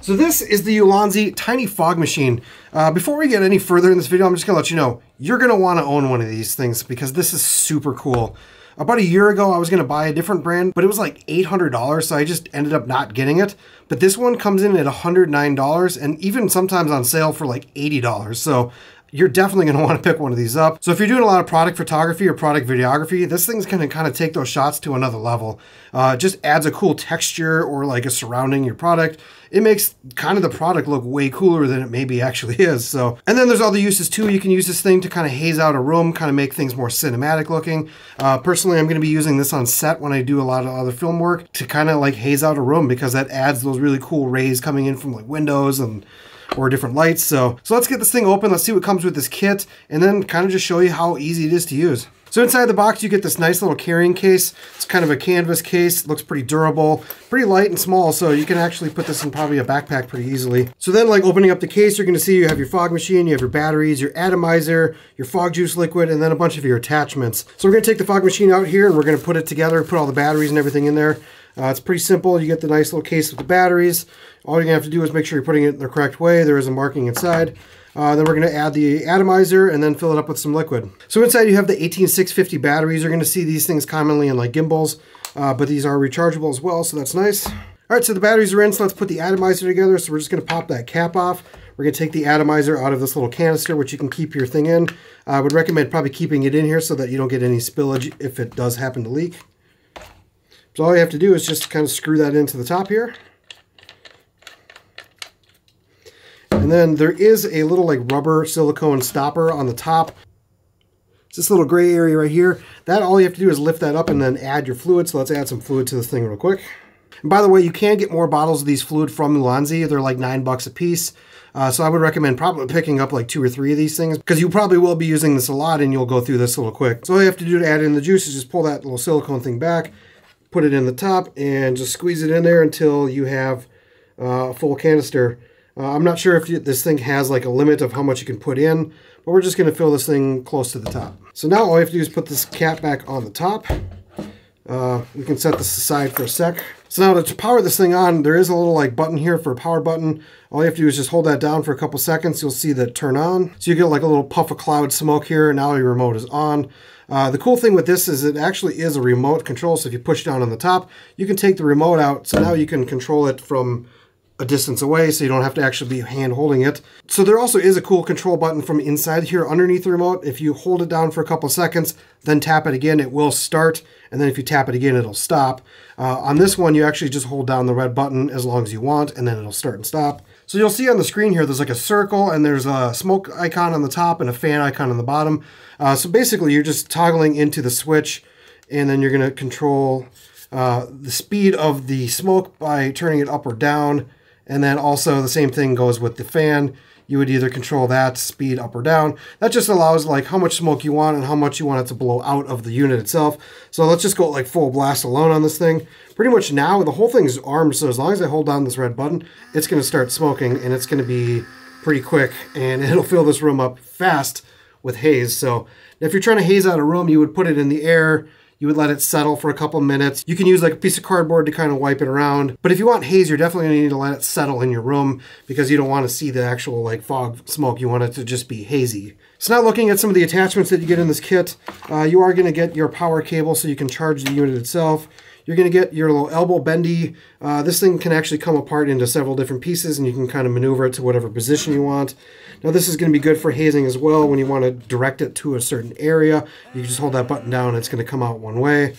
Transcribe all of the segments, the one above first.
So this is the Ulanzi Tiny Fog Machine. Before we get any further in this video, I'm just gonna let you know, you're gonna wanna own one of these things because this is super cool. About a year ago, I was gonna buy a different brand, but it was like $800, so I just ended up not getting it. But this one comes in at $109 and even sometimes on sale for like $80. So you're definitely gonna wanna pick one of these up. So if you're doing a lot of product photography or product videography, this thing's gonna kind of take those shots to another level. It just adds a cool texture or like a surrounding your product. It makes kind of the product look way cooler than it maybe actually is. So, and then there's other uses too. You can use this thing to kind of haze out a room, kind of make things more cinematic looking. Personally, I'm gonna be using this on set when I do a lot of other film work to kind of like haze out a room because that adds those really cool rays coming in from like windows and or different lights. So let's get this thing open. Let's see what comes with this kit and then kind of just show you how easy it is to use. So inside the box, you get this nice little carrying case. It's kind of a canvas case. It looks pretty durable, pretty light and small. So you can actually put this in probably a backpack pretty easily. So then like opening up the case, you're gonna see you have your fog machine, you have your batteries, your atomizer, your fog juice liquid, and then a bunch of your attachments. So we're gonna take the fog machine out here and we're gonna put it together, put all the batteries and everything in there. It's pretty simple. You get the nice little case with the batteries. All you're gonna have to do is make sure you're putting it in the correct way. There is a marking inside. Then we're gonna add the atomizer and then fill it up with some liquid. So inside you have the 18650 batteries. You're gonna see these things commonly in like Gimbals, but these are rechargeable as well, so that's nice. All right, so the batteries are in, so let's put the atomizer together. So we're just gonna pop that cap off. We're gonna take the atomizer out of this little canister, which you can keep your thing in. I would recommend probably keeping it in here so that you don't get any spillage if it does happen to leak. So all you have to do is just kind of screw that into the top here. And then there is a little like rubber silicone stopper on the top. It's this little gray area right here. That all you have to do is lift that up and then add your fluid. So let's add some fluid to this thing real quick. And by the way, you can get more bottles of these fluid from Ulanzi. They're like $9 a piece. So I would recommend probably picking up like 2 or 3 of these things because you probably will be using this a lot and you'll go through this a little quick. So all you have to do to add in the juice is just pull that little silicone thing back, put it in the top and just squeeze it in there until you have a full canister. I'm not sure if this thing has like a limit of how much you can put in, but we're just gonna fill this thing close to the top. So now all you have to do is put this cap back on the top. We can set this aside for a sec. So now to power this thing on, there is a little like button here for a power button. All you have to do is just hold that down for a couple seconds. You'll see that turn on. So you get like a little puff of cloud smoke here. Now your remote is on. The cool thing with this is it actually is a remote control. So if you push down on the top, you can take the remote out. So now you can control it from a distance away, so you don't have to actually be hand holding it. So there also is a cool control button from inside here underneath the remote. If you hold it down for a couple seconds, then tap it again, it will start. And then if you tap it again, it'll stop. On this one, you actually just hold down the red button as long as you want, and then it'll start and stop. So you'll see on the screen here, there's like a circle and there's a smoke icon on the top and a fan icon on the bottom. So basically you're just toggling into the switch and then you're gonna control the speed of the smoke by turning it up or down. And then also the same thing goes with the fan. You would either control that speed up or down. That just allows like how much smoke you want and how much you want it to blow out of the unit itself. So let's just go like full blast alone on this thing. Pretty much now the whole thing is armed, so as long as I hold down this red button, it's gonna start smoking and it's gonna be pretty quick and it'll fill this room up fast with haze. So if you're trying to haze out a room, you would put it in the air. You would let it settle for a couple minutes. You can use like a piece of cardboard to kind of wipe it around. But if you want haze, you're definitely gonna need to let it settle in your room because you don't want to see the actual like fog smoke. You want it to just be hazy. So now looking at some of the attachments that you get in this kit, you are gonna get your power cable so you can charge the unit itself. You're gonna get your little elbow bendy. This thing can actually come apart into several different pieces and you can kind of maneuver it to whatever position you want. Now this is gonna be good for hazing as well when you wanna direct it to a certain area. You can just hold that button down and it's gonna come out one way.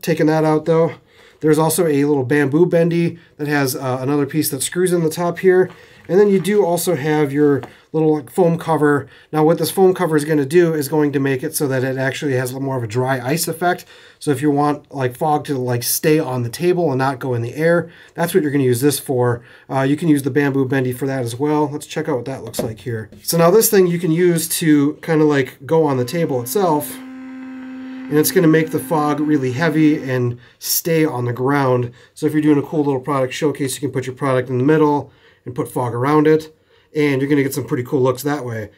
Taking that out though, there's also a little bamboo bendy that has another piece that screws in the top here. And then you do also have your little like, foam cover. Now what this foam cover is going to do is going to make it so that it actually has more of a dry ice effect. So if you want like fog to like stay on the table and not go in the air, that's what you're going to use this for. You can use the bamboo bendy for that as well. Let's check out what that looks like here. So now this thing you can use to kind of like go on the table itself. And it's going to make the fog really heavy and stay on the ground. So if you're doing a cool little product showcase, you can put your product in the middle and put fog around it. And you're going to get some pretty cool looks that way.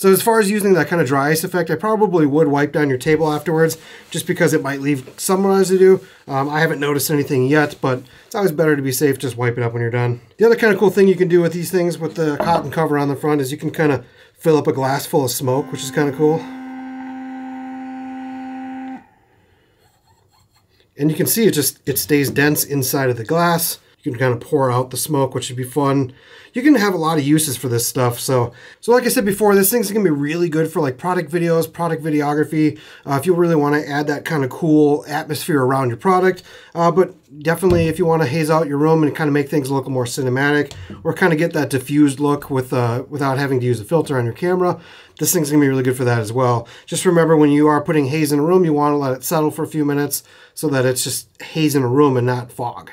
So as far as using that kind of dry ice effect, I probably would wipe down your table afterwards, just because it might leave some residue. I haven't noticed anything yet, but it's always better to be safe. Just wipe it up when you're done. The other kind of cool thing you can do with these things with the cotton cover on the front is you can kind of fill up a glass full of smoke, which is kind of cool. And you can see it stays dense inside of the glass. You can kind of pour out the smoke, which would be fun. You can have a lot of uses for this stuff. So like I said before, this thing's gonna be really good for like product videos, product videography, if you really want to add that kind of cool atmosphere around your product. But definitely if you want to haze out your room and kind of make things look more cinematic, or kind of get that diffused look with without having to use a filter on your camera, this thing's gonna be really good for that as well. Just remember, when you are putting haze in a room, you want to let it settle for a few minutes so that it's just haze in a room and not fog.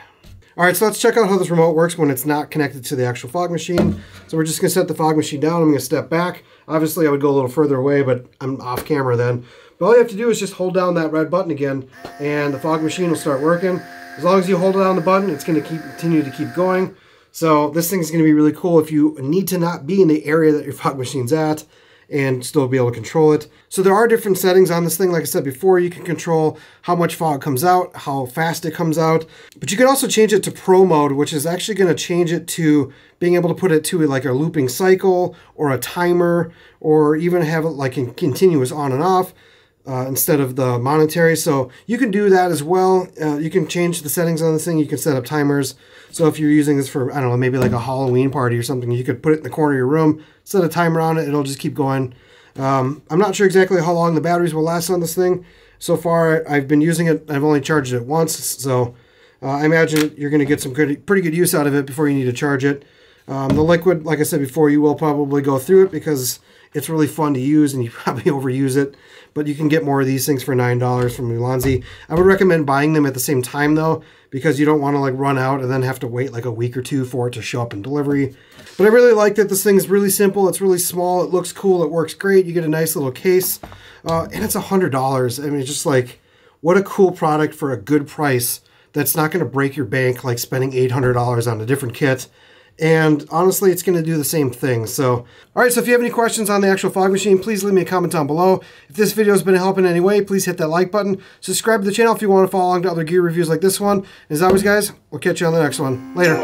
All right, so let's check out how this remote works when it's not connected to the actual fog machine. So we're just gonna set the fog machine down. I'm gonna step back. Obviously I would go a little further away, but I'm off camera then. But all you have to do is just hold down that red button again, and the fog machine will start working. As long as you hold down the button, it's gonna continue to keep going. So this thing's gonna be really cool if you need to not be in the area that your fog machine's at, and still be able to control it. So there are different settings on this thing. Like I said before, you can control how much fog comes out, how fast it comes out, but you can also change it to Pro mode, which is actually going to change it to being able to put it to like a looping cycle or a timer, or even have it like in continuous on and off instead of the monetary. So you can do that as well. You can change the settings on this thing. You can set up timers. So if you're using this for, I don't know, maybe like a Halloween party or something, you could put it in the corner of your room, set a timer on it, it'll just keep going. I'm not sure exactly how long the batteries will last on this thing. So far, I've been using it, I've only charged it once, so I imagine you're going to get some pretty good use out of it before you need to charge it. The liquid, like I said before, you will probably go through it because it's really fun to use and you probably overuse it. But you can get more of these things for $9 from Ulanzi. I would recommend buying them at the same time though, because you don't want to like run out and then have to wait like a week or two for it to show up in delivery. But I really like that this thing is really simple. It's really small. It looks cool. It works great. You get a nice little case, and it's $100. I mean, it's just like, what a cool product for a good price. That's not going to break your bank like spending $800 on a different kit. And honestly, it's going to do the same thing. So, all right, so if you have any questions on the actual fog machine, please leave me a comment down below. If this video has been a help in any way, please hit that like button. Subscribe to the channel if you want to follow along to other gear reviews like this one. As always, guys, we'll catch you on the next one. Later.